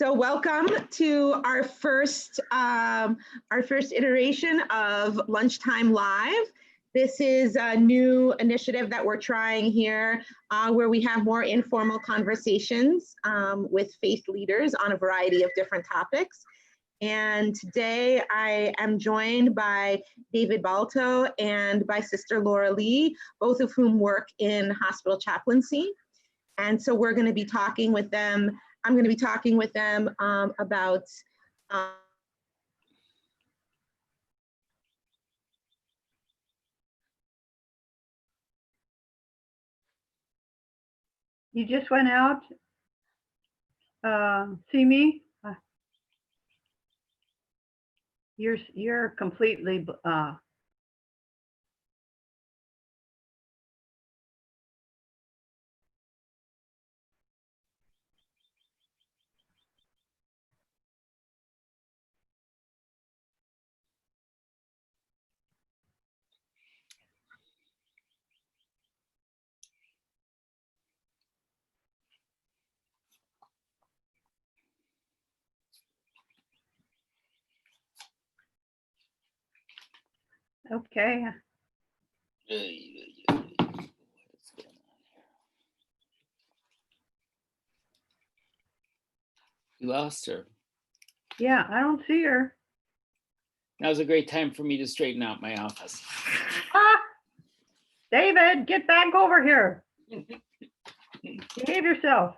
So welcome to our first iteration of Lunchtime Live. This is a new initiative that we're trying here where we have more informal conversations with faith leaders on a variety of different topics. And today I am joined by David Balto and by Sister Laura Lee, both of whom work in hospital chaplaincy. And so we're going to be talking with them. I'm going to be talking with them about You just went out. See me? You're completely okay. You lost her. Yeah, I don't see her. That was a great time for me to straighten out my office. Ah! David, get back over here. Behave yourself.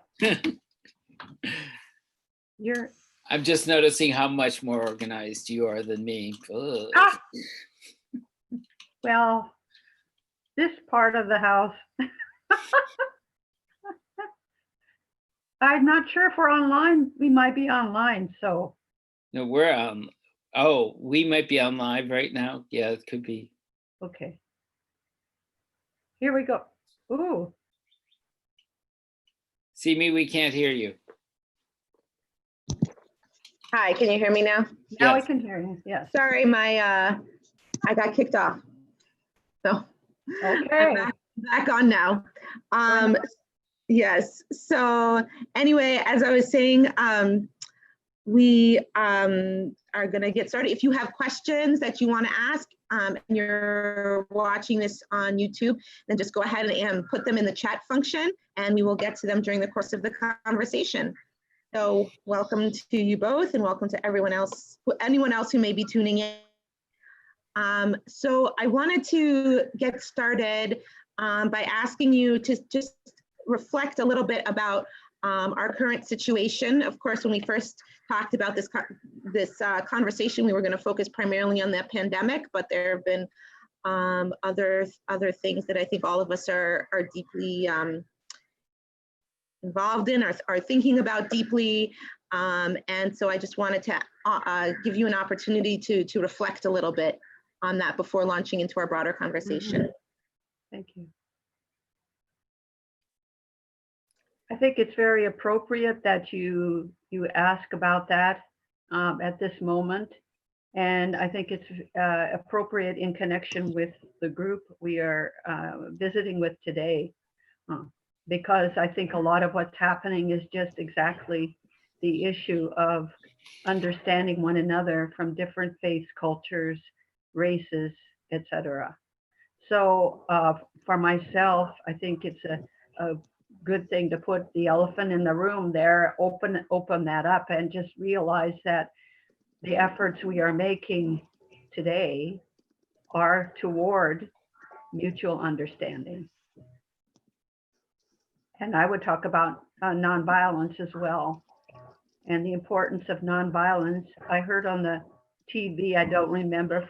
I'm just noticing how much more organized you are than me. Ah! Well, this part of the house. I'm not sure if we're online. We might be online, so. No, we're on. Oh, we might be on live right now. Yeah, it could be. Okay. Here we go. Ooh. See me, we can't hear you. hi, can you hear me now? Now Yes. I can hear you. Yes. Sorry, I got kicked off. So Okay. I'm back on now. Yes. So anyway, as I was saying, we are going to get started. If you have questions that you want to ask and you're watching this on YouTube, then just go ahead and put them in the chat function and we will get to them during the course of the conversation. So welcome to you both and welcome to anyone else who may be tuning in. So I wanted to get started by asking you to just reflect a little bit about our current situation. Of course, when we first talked about this conversation, we were going to focus primarily on the pandemic, but there have been other things that I think all of us are deeply involved in, are thinking about deeply. And so I just wanted to give you an opportunity to reflect a little bit on that before launching into our broader conversation. Thank you. I think it's very appropriate that you ask about that at this moment. And I think it's appropriate in connection with the group we are visiting with today, because I think a lot of what's happening is just exactly the issue of understanding one another from different faiths, cultures, races, etc. So for myself, I think it's a good thing to put the elephant in the room there, open that up and just realize that the efforts we are making today are toward mutual understanding. And I would talk about nonviolence as well and the importance of nonviolence. I heard on the TV, I don't remember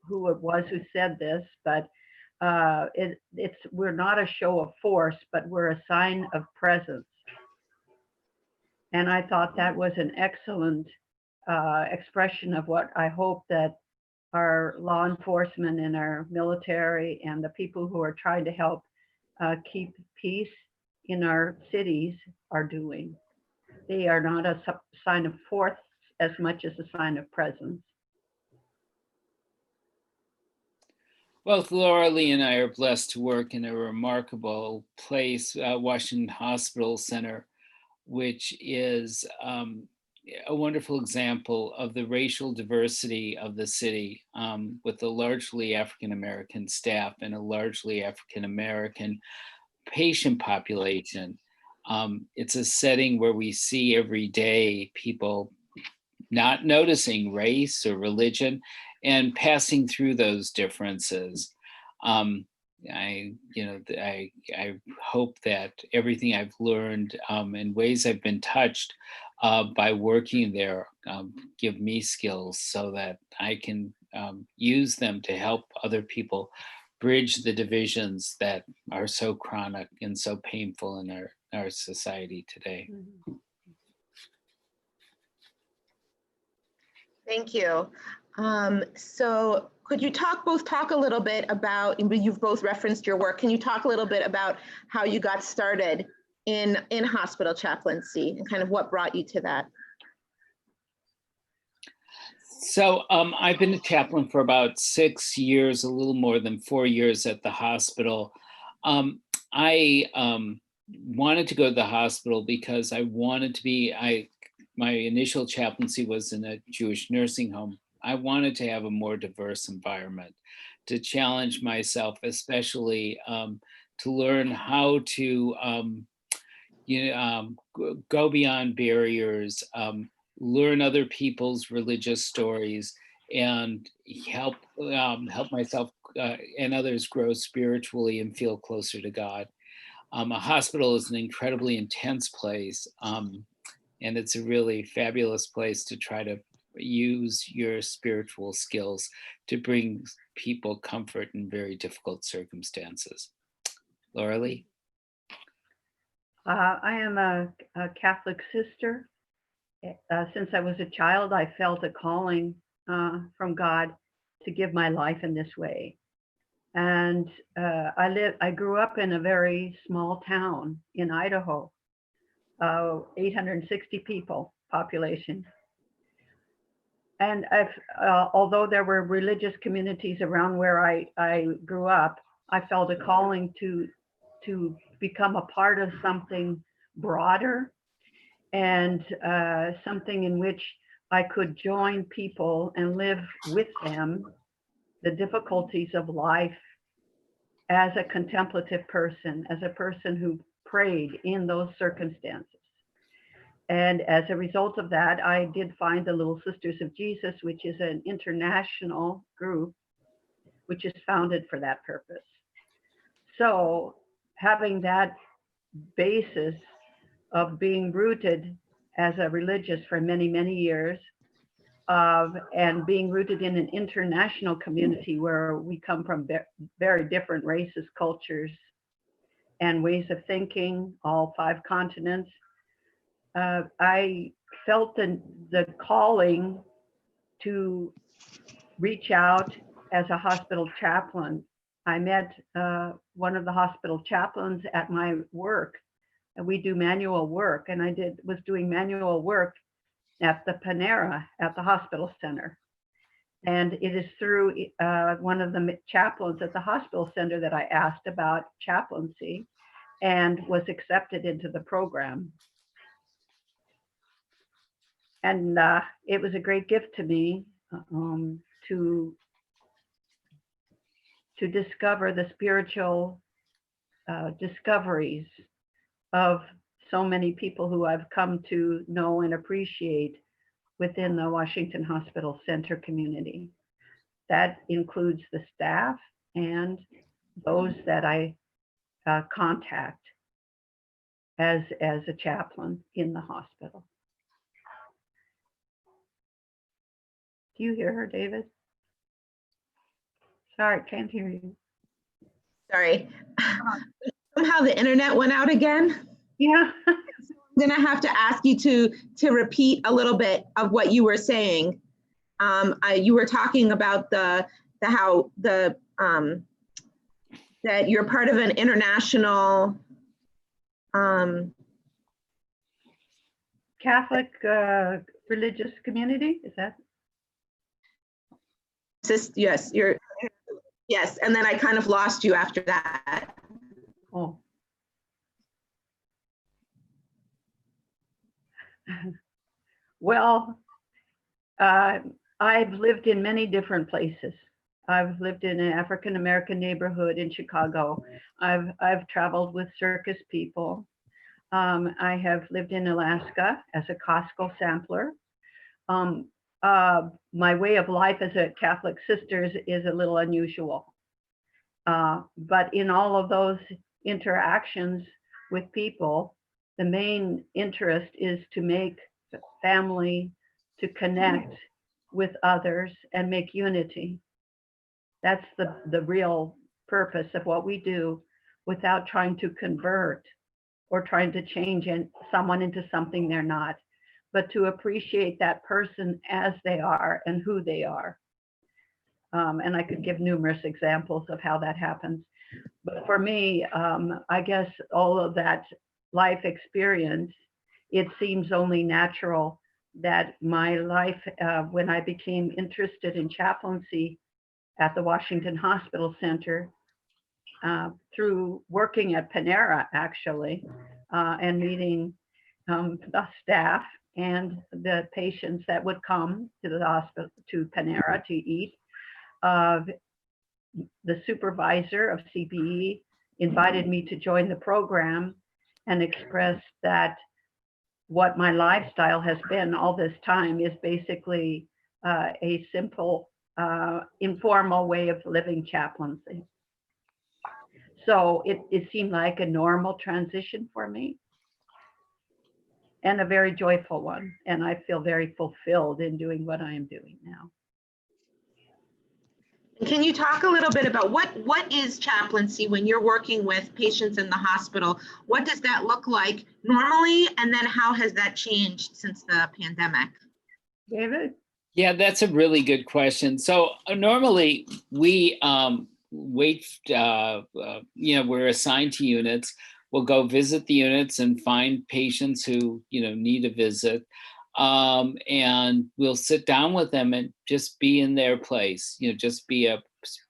who it was who said this, but we're not a show of force, but we're a sign of presence. And I thought that was an excellent expression of what I hope that our law enforcement and our military and the people who are trying to help keep peace in our cities are doing. They are not a sign of force as much as a sign of presence. Both Laura Lee and I are blessed to work in a remarkable place, Washington Hospital Center, which is a wonderful example of the racial diversity of the city, with a largely African-American staff and a largely African-American patient population. It's a setting where we see every day people not noticing race or religion and passing through those differences. I hope that everything I've learned and ways I've been touched by working there give me skills so that I can use them to help other people bridge the divisions that are so chronic and so painful in our society today. Thank you. So could you both talk a little bit about, you've both referenced your work, can you talk a little bit about how you got started in hospital chaplaincy and kind of what brought you to that? So I've been a chaplain for about 6 years, a little more than 4 years at the hospital. I wanted to go to the hospital because I wanted to be, my initial chaplaincy was in a Jewish nursing home. I wanted to have a more diverse environment, to challenge myself, especially to learn how to go beyond barriers, learn other people's religious stories, and help myself and others grow spiritually and feel closer to God. A hospital is an incredibly intense place, and it's a really fabulous place to try to use your spiritual skills to bring people comfort in very difficult circumstances. Laura Lee? I am a Catholic sister. Since I was a child, I felt a calling from God to give my life in this way. And I grew up in a very small town in Idaho, 860 people population. And although there were religious communities around where I grew up, I felt a calling to become a part of something broader and something in which I could join people and live with them the difficulties of life as a contemplative person, as a person who prayed in those circumstances. And as a result of that, I did find the Little Sisters of Jesus, which is an international group, which is founded for that purpose. So having that basis of being rooted as a religious for many, many years, and being rooted in an international community where we come from very different races, cultures, and ways of thinking, all 5 continents, I felt the calling to reach out as a hospital chaplain. I met one of the hospital chaplains at my work, and we do manual work, and I was doing manual work at the Panera at the hospital center. And it is through one of the chaplains at the hospital center that I asked about chaplaincy and was accepted into the program. And it was a great gift to me to discover the spiritual discoveries of so many people who I've come to know and appreciate within the Washington Hospital Center community. That includes the staff and those that I contact as a chaplain in the hospital. Do you hear her, David? Sorry, can't hear you. Sorry. Somehow the internet went out again. Yeah. I'm gonna have to ask you to repeat a little bit of what you were saying. You were talking about that you're part of an international Catholic religious community, is that? Yes, yes, and then I kind of lost you after that. Oh. Well, I've lived in many different places. I've lived in an African American neighborhood in Chicago. I've traveled with circus people. I have lived in Alaska as a Costco sampler. Um, my way of life as a Catholic sister is a little unusual. But in all of those interactions with people, the main interest is to make family, to connect with others and make unity. That's the real purpose of what we do, without trying to convert or trying to change someone into something they're not, but to appreciate that person as they are and who they are. And I could give numerous examples of how that happens. But for me, I guess all of that life experience, it seems only natural that my life, when I became interested in chaplaincy at the Washington Hospital Center, through working at Panera, actually, and meeting the staff and the patients that would come to the hospital, to Panera to eat. The supervisor of CBE invited me to join the program and expressed that what my lifestyle has been all this time is basically a simple, informal way of living chaplaincy. So it seemed like a normal transition for me, and a very joyful one. And I feel very fulfilled in doing what I am doing now. Can you talk a little bit about what is chaplaincy when you're working with patients in the hospital? What does that look like normally? And then how has that changed since the pandemic? David? Yeah, that's a really good question. So normally we wait, we're assigned to units. We'll go visit the units and find patients who, need a visit. And we'll sit down with them and just be in their place, just be a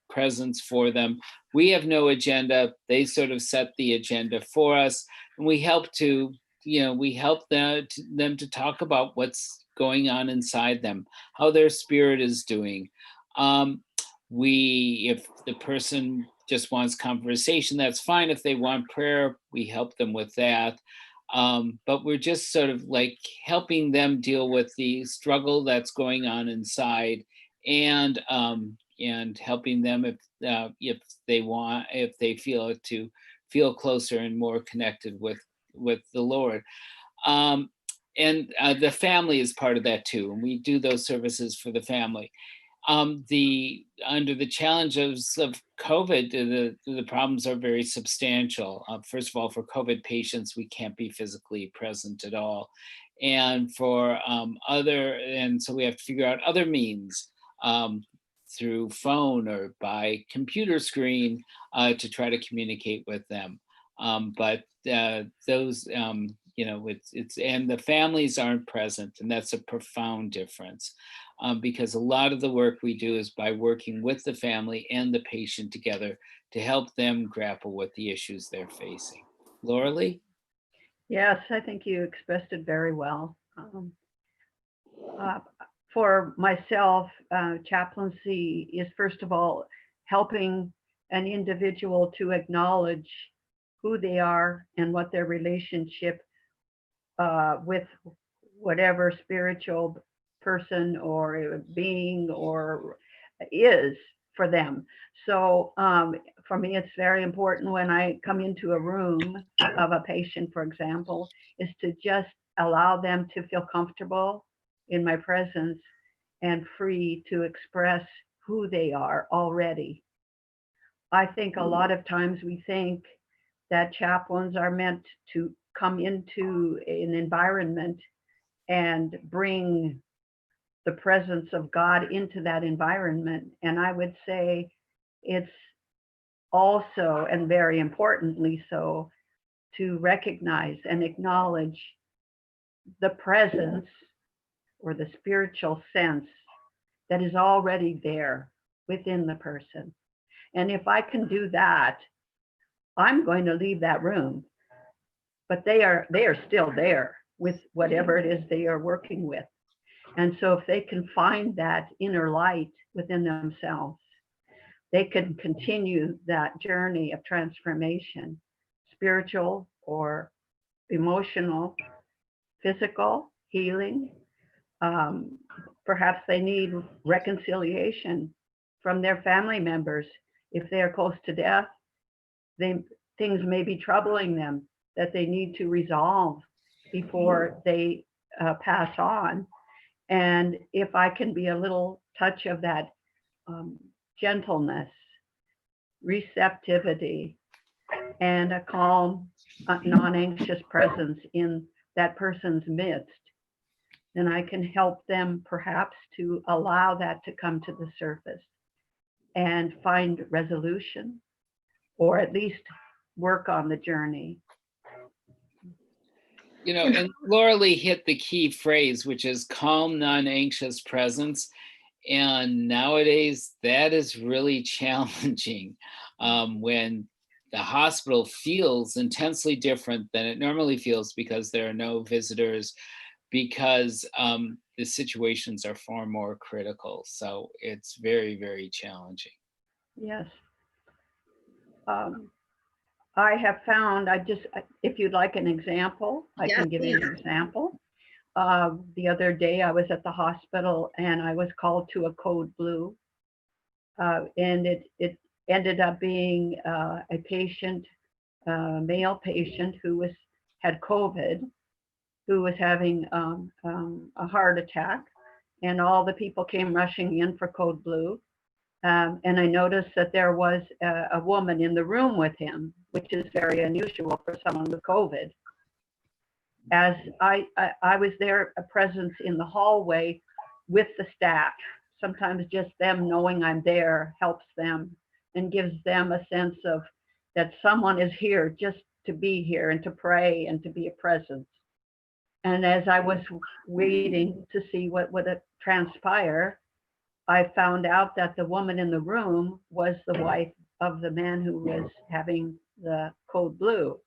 presence for them. We have no agenda. They sort of set the agenda for us. And we help them to talk about what's going on inside them, how their spirit is doing. If the person just wants conversation, that's fine. If they want prayer, we help them with that. But we're just sort of like helping them deal with the struggle that's going on inside, and helping them if they feel it, to feel closer and more connected with the Lord. And the family is part of that too, and we do those services for the family. Under the challenges of COVID, the problems are very substantial. First of all, for COVID patients, we can't be physically present at all. And so we have to figure out other means, through phone or by computer screen, to try to communicate with them. But those, and the families aren't present, and that's a profound difference. Because a lot of the work we do is by working with the family and the patient together to help them grapple with the issues they're facing. Laura Lee? Yes, I think you expressed it very well. For myself, chaplaincy is, first of all, helping an individual to acknowledge who they are and what their relationship with whatever spiritual person or being or is for them. So for me, it's very important when I come into a room of a patient, for example, is to just allow them to feel comfortable in my presence and free to express who they are already. I think a lot of times we think that chaplains are meant to come into an environment and bring the presence of God into that environment. And I would say it's also, and very importantly so, to recognize and acknowledge the presence or the spiritual sense that is already there within the person. And if I can do that, I'm going to leave that room, but they are still there with whatever it is they are working with. And so if they can find that inner light within themselves, they can continue that journey of transformation, spiritual or emotional, physical, healing. Perhaps they need reconciliation from their family members. If they are close to death, things may be troubling them that they need to resolve before they pass on. And if I can be a little touch of that gentleness, receptivity, and a calm, non-anxious presence in that person's midst, then I can help them perhaps to allow that to come to the surface and find resolution, or at least work on the journey. You know, and Laura Lee hit the key phrase, which is calm, non-anxious presence. And nowadays, that is really challenging when the hospital feels intensely different than it normally feels because there are no visitors, because the situations are far more critical. So it's very, very challenging. Yes. I have found, if you'd like an example, I can give you an example. The other day I was at the hospital and I was called to a code blue. And it ended up being a patient, male patient who had COVID, who was having a heart attack, and all the people came rushing in for code blue. And I noticed that there was a woman in the room with him, which is very unusual for someone with COVID. As I was there, a presence in the hallway with the staff. Sometimes just them knowing I'm there helps them and gives them a sense of that someone is here just to be here and to pray and to be a presence. And as I was waiting to see what would transpire, I found out that the woman in the room was the wife of the man who was having the code blue.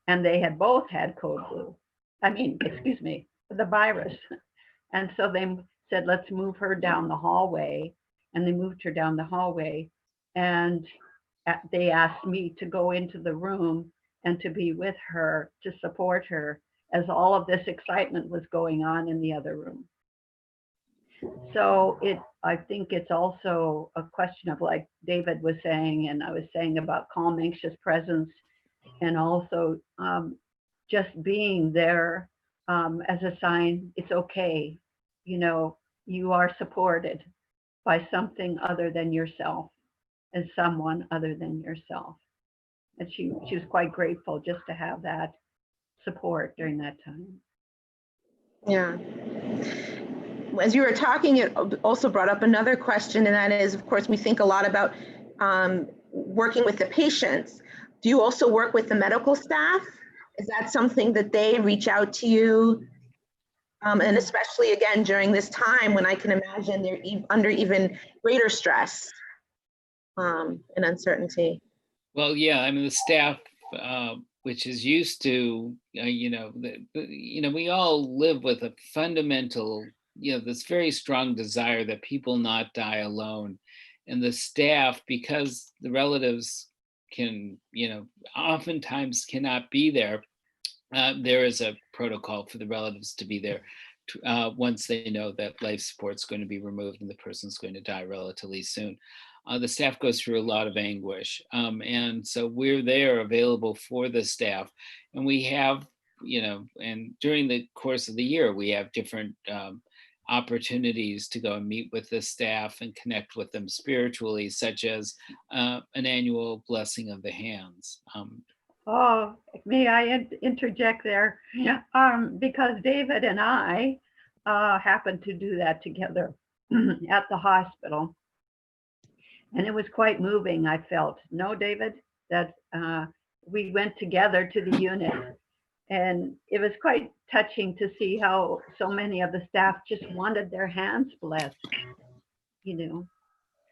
And they had both had code blue. The virus. And so they said, let's move her down the hallway. And they moved her down the hallway. And they asked me to go into the room and to be with her, to support her, as all of this excitement was going on in the other room. So I think it's also a question of, like David was saying, and I was saying about calm, anxious presence, and also just being there as a sign, it's okay. You know, you are supported by something other than yourself and someone other than yourself. And she was quite grateful just to have that support during that time. Yeah. As you were talking, it also brought up another question, and that is, of course, we think a lot about working with the patients. Do you also work with the medical staff? Is that something that they reach out to you? And especially, again, during this time when I can imagine they're under even greater stress and uncertainty. Well, yeah, I mean, the staff, which is used to, we all live with a fundamental, this very strong desire that people not die alone. And the staff, because the relatives can, oftentimes cannot be there, there is a protocol for the relatives to be there once they know that life support is going to be removed and the person's going to die relatively soon. The staff goes through a lot of anguish. And so we're there available for the staff. And we have, and during the course of the year, we have different opportunities to go and meet with the staff and connect with them spiritually, such as an annual blessing of the hands. Oh, may I interject there? Yeah. Because David and I happened to do that together at the hospital. And it was quite moving, I felt. No, David, that we went together to the unit. And it was quite touching to see how so many of the staff just wanted their hands blessed.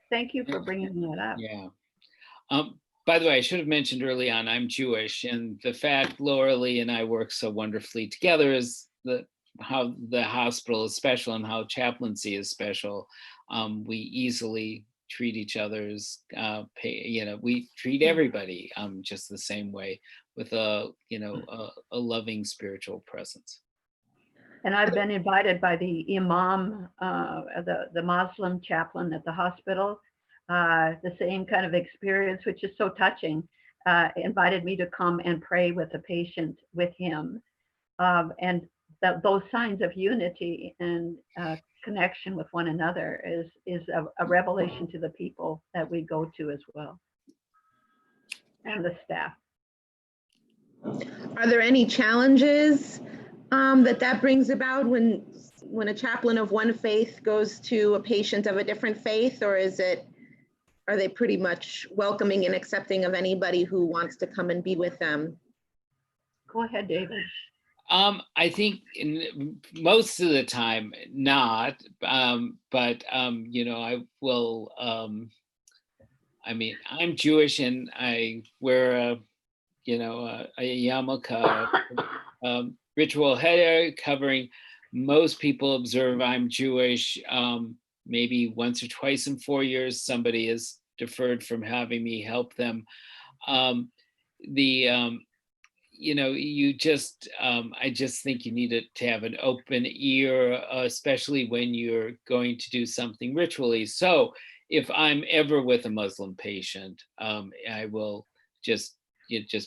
Thank you for bringing that up. Yeah. By the way, I should have mentioned early on, I'm Jewish, and the fact Laura Lee and I work so wonderfully together is the the hospital is special and how chaplaincy is special. We easily treat each other's, we treat everybody just the same way with a loving spiritual presence. And I've been invited by the imam, the Muslim chaplain at the hospital, the same kind of experience, which is so touching, invited me to come and pray with a patient with him. And those signs of unity and connection with one another is a revelation to the people that we go to as well, and the staff. Are there any challenges that brings about when a chaplain of one faith goes to a patient of a different faith, or are they pretty much welcoming and accepting of anybody who wants to come and be with them? Go ahead, David. I think most of the time not, but I will. I'm Jewish and I wear a yarmulke, ritual head covering. Most people observe I'm Jewish. Maybe once or twice in 4 years, somebody is deferred from having me help them. I just think you need to have an open ear, especially when you're going to do something ritually. So if I'm ever with a Muslim patient, I will just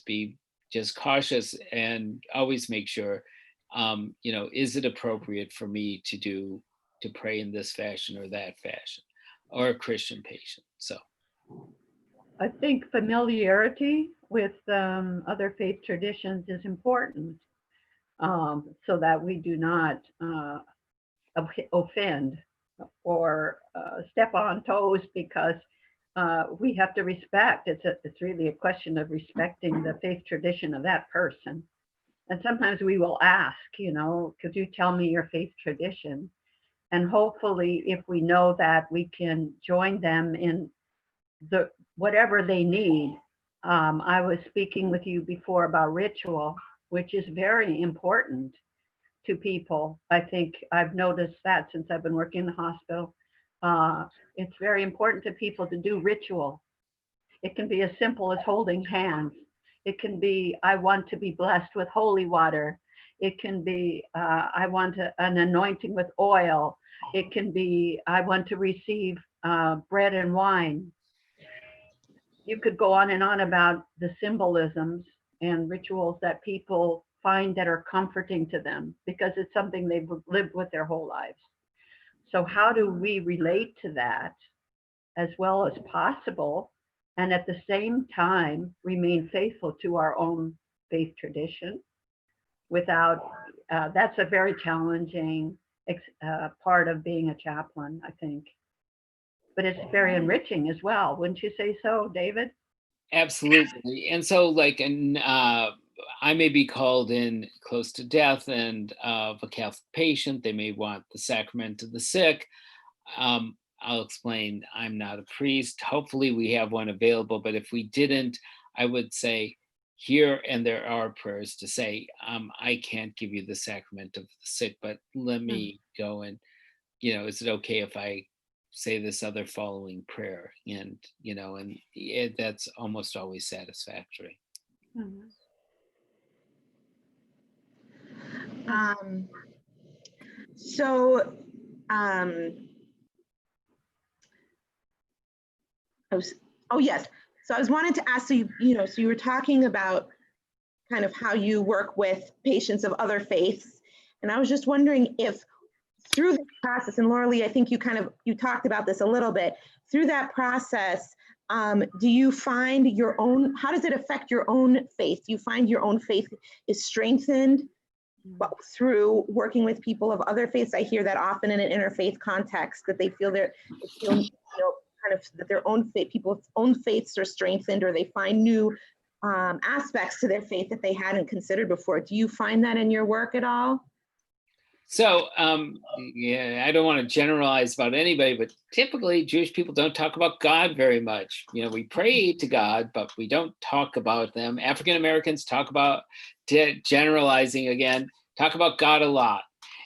be cautious and always make sure, is it appropriate for me to pray in this fashion or that fashion, or a Christian patient. So I think familiarity with other faith traditions is important, so that we do not offend or step on toes, because we have to respect. It's really a question of respecting the faith tradition of that person. And sometimes we will ask, could you tell me your faith tradition? And hopefully, if we know that, we can join them in whatever they need. I was speaking with you before about ritual, which is very important to people. I think I've noticed that since I've been working in the hospital. It's very important to people to do ritual. It can be as simple as holding hands. It can be, I want to be blessed with holy water. It can be, I want an anointing with oil. It can be, I want to receive bread and wine. You could go on and on about the symbolisms and rituals that people find that are comforting to them, because it's something they've lived with their whole lives. So how do we relate to that as well as possible, and at the same time remain faithful to our own faith tradition without, that's a very challenging part of being a chaplain, I think. But it's very enriching as well. Wouldn't you say so, David? Absolutely. And so I may be called in close to death and of a Catholic patient. They may want the sacrament to the sick. I'll explain I'm not a priest. Hopefully we have one available, but if we didn't, I would say here, and there are prayers to say, I can't give you the sacrament of the sick, but let me go and, is it okay if I say this other following prayer? And, that's almost always satisfactory. Mm-hmm. Yes. So I was wanting to ask, so you were talking about kind of how you work with patients of other faiths. And I was just wondering if through this process, and Laura Lee, I think you talked about this a little bit, through that process, do you find how does it affect your own faith? Do you find your own faith is strengthened through working with people of other faiths? I hear that often in an interfaith context, that they feel that their own faith, people's own faiths are strengthened, or they find new aspects to their faith that they hadn't considered before. Do you find that in your work at all? So, I don't want to generalize about anybody, but typically Jewish people don't talk about God very much. We pray to God, but we don't talk about them. African Americans talk about, generalizing again, talk about God a lot.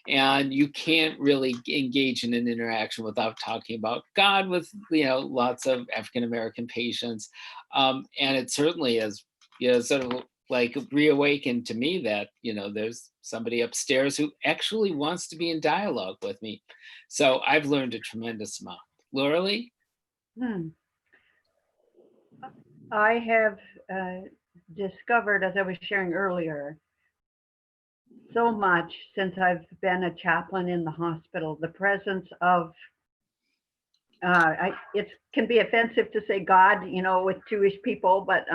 And you can't really engage in an interaction without talking about God with, lots of African American patients. And it certainly is, sort of like reawakened to me that, there's somebody upstairs who actually wants to be in dialogue with me. So I've learned a tremendous amount. Laura Lee? Hmm. I have discovered, as I was sharing earlier, so much since I've been a chaplain in the hospital, the presence of, it can be offensive to say God, with Jewish people, but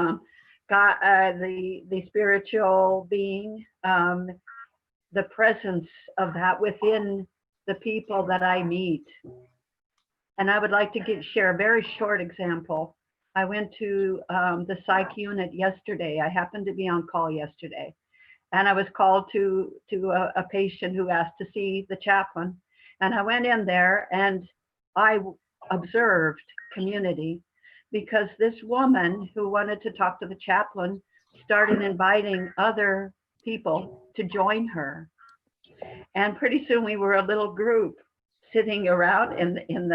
God, the spiritual being, the presence of that within the people that I meet. And I would like to share a very short example. I went to the psych unit yesterday. I happened to be on call yesterday. And I was called to a patient who asked to see the chaplain. And I went in there and I observed community, because this woman who wanted to talk to the chaplain started inviting other people to join her. And pretty soon we were a little group sitting around in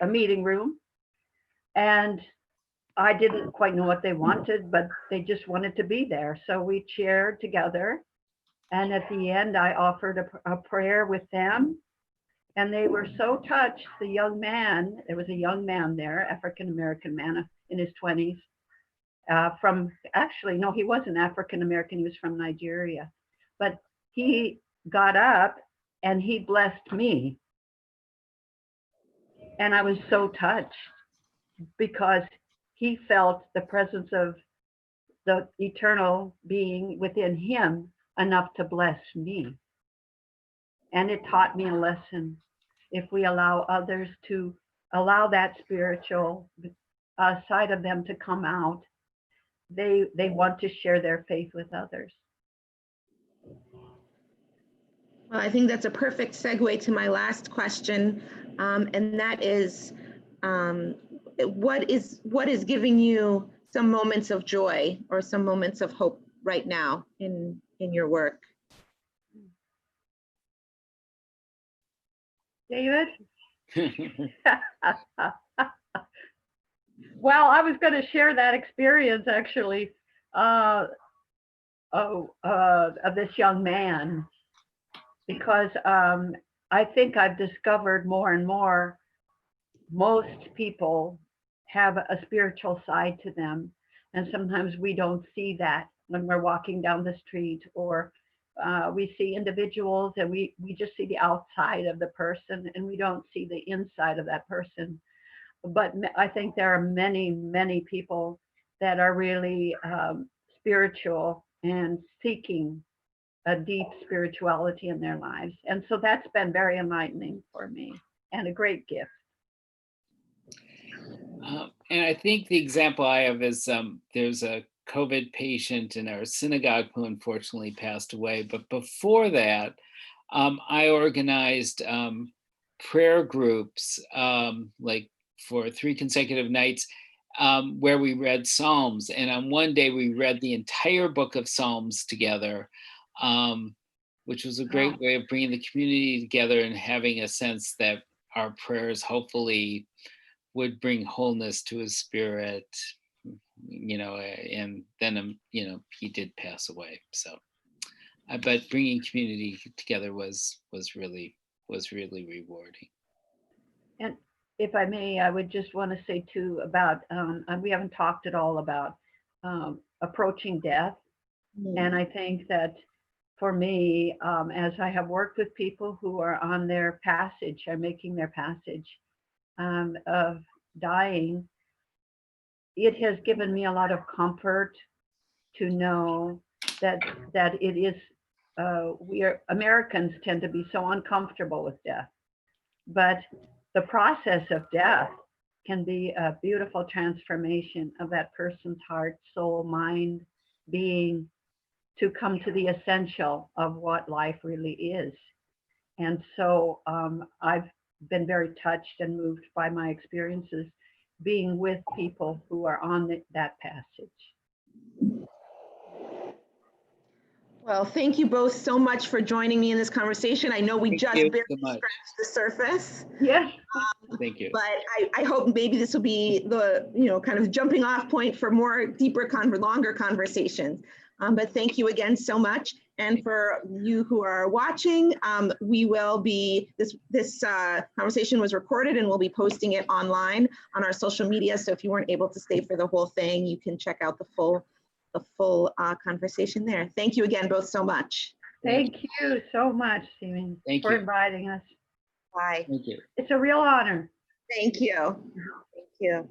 a meeting room. And I didn't quite know what they wanted, but they just wanted to be there. So we shared together. And at the end, I offered a prayer with them. And they were so touched. The young man, there was a young man there, African-American man in his 20s, no, he wasn't African-American, he was from Nigeria. But he got up and he blessed me. And I was so touched, because he felt the presence of the eternal being within him enough to bless me. And it taught me a lesson. If we allow others to allow that spiritual side of them to come out, they want to share their faith with others. Well, I think that's a perfect segue to my last question, and that is, what is giving you some moments of joy or some moments of hope right now in your work? David? Well, I was going to share that experience actually of this young man, because I think I've discovered more and more, most people have a spiritual side to them. And sometimes we don't see that when we're walking down the street, or we see individuals and we just see the outside of the person and we don't see the inside of that person. But I think there are many, many people that are really spiritual and seeking a deep spirituality in their lives. And so that's been very enlightening for me and a great gift. And I think the example I have is there's a COVID patient in our synagogue who unfortunately passed away. But before that, I organized prayer groups like for 3 consecutive nights where we read Psalms. And on one day we read the entire book of Psalms together, which was a great way of bringing the community together and having a sense that our prayers hopefully would bring wholeness to his spirit, and then, he did pass away. So, but bringing community together was really rewarding. And if I may, I would just want to say too about, we haven't talked at all about approaching death. And I think that for me, as I have worked with people who are on their passage, are making their passage of dying, it has given me a lot of comfort to know that it is, Americans tend to be so uncomfortable with death, but the process of death can be a beautiful transformation of that person's heart, soul, mind, being, to come to the essential of what life really is. And so I've been very touched and moved by my experiences being with people who are on that passage. Well, thank you both so much for joining me in this conversation. I know we Thank just you barely so much. scratched the surface, Yes, Thank you. but I hope maybe this will be the, kind of jumping off point for more deeper, longer conversations. But thank you again so much. And for you who are watching, we will be, this conversation was recorded and we'll be posting it online on our social media. So if you weren't able to stay for the whole thing, you can check out the full conversation there. Thank you again both so much. thank you so much, Stephen, Thank for you. inviting us. Bye. Thank you. It's a real honor. Thank you. Thank you.